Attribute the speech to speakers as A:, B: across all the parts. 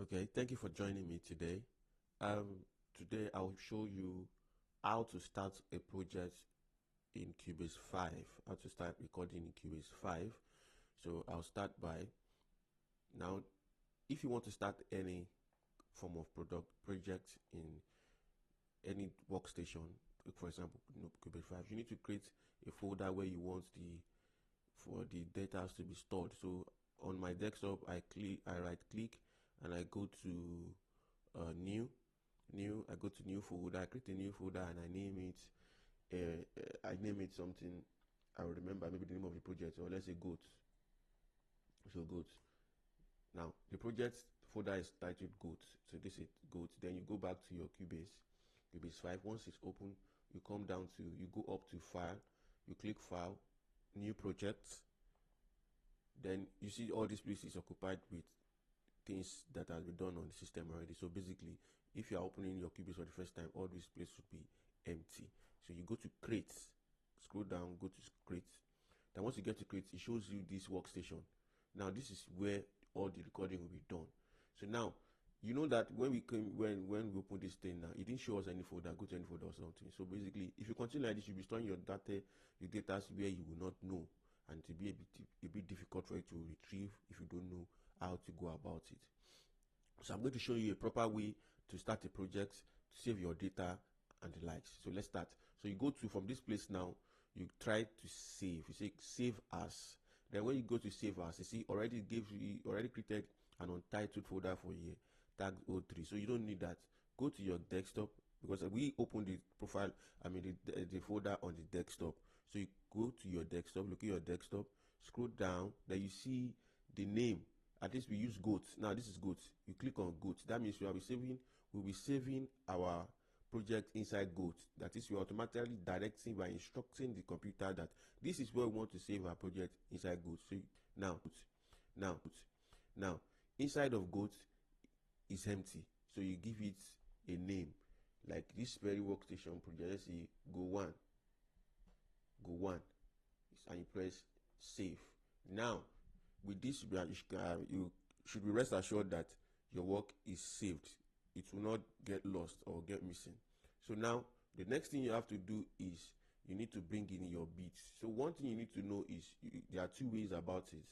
A: Okay, thank you for joining me today. Today I'll show you how to start a project in Cubase 5, how to start recording in Cubase 5. So I'll start by now. If you want to start any form of project in any workstation, for example, Cubase 5, you need to create a folder where you want the data to be stored. So on my desktop, I right click and I go to new. I go to new folder. I create a new folder and I name it. I name it something. I will remember maybe the name of the project, or let's say goat. So goat. Now the project folder is titled goat. So this is goat. Then you go back to your Cubase 5. Once it's open, you come down to you go up to file. You click file, new project. Then you see all these places occupied with things that has been done on the system already. So basically, if you are opening your Cubase for the first time, all these places should be empty. So you go to create, scroll down, go to create. Then once you get to create, it shows you this workstation. Now this is where all the recording will be done. So now you know that when we open this thing now, it didn't show us any folder, go to any folder or something. So basically, if you continue like this, you'll be storing your data where you will not know, and to be a bit difficult for you to retrieve if you don't know how to go about it. So I'm going to show you a proper way to start a project, to save your data and the likes. So let's start. So you go to, from this place now, you try to save. You say save as. Then when you go to save as, you see already created an untitled folder for you, tag 03. So you don't need that. Go to your desktop, because we opened the profile, the folder on the desktop. So you go to your desktop, look at your desktop, scroll down, then you see the name. At least we use goat. Now this is goat. You click on goat. That means we'll be saving our project inside goat. That is, we automatically directing by instructing the computer that this is where we want to save our project inside goat. So now inside of goat is empty. So you give it a name, like this very workstation project. Let's see, go one, and you press save. Now with this, you should be rest assured that your work is saved. It will not get lost or get missing. So now the next thing you have to do is you need to bring in your beats. So one thing you need to know is there are two ways about it.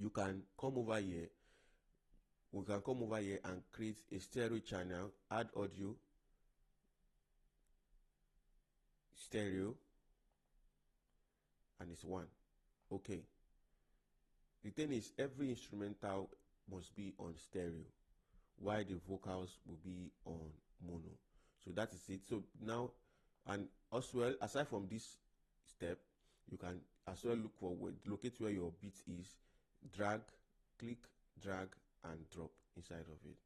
A: You can come over here. We can come over here and create a stereo channel, add audio, stereo, and it's one. Okay. The thing is, every instrumental must be on stereo, while the vocals will be on mono. So that is it. So now, and as well, aside from this step, you can as well locate where your beat is, drag, click, drag, and drop inside of it.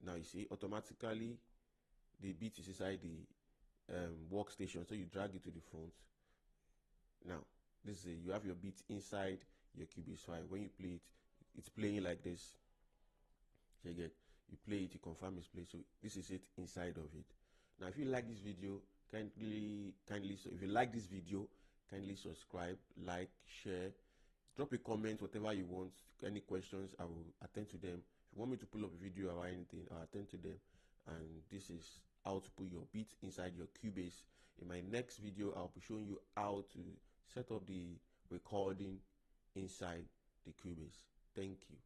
A: Now you see, automatically the beat is inside the workstation, so you drag it to the front. Now this is it. You have your beat inside your Cubase 5. When you play it, it's playing like this. You play it, you confirm it's played. So this is it inside of it. Now if you like this video, kindly if you like this video, kindly subscribe, like, share, drop a comment, whatever you want. Any questions, I will attend to them. If you want me to pull up a video or anything, I'll attend to them. And this is how to put your beat inside your Cubase. In my next video, I'll be showing you how to set up the recording inside the Cubase. Thank you.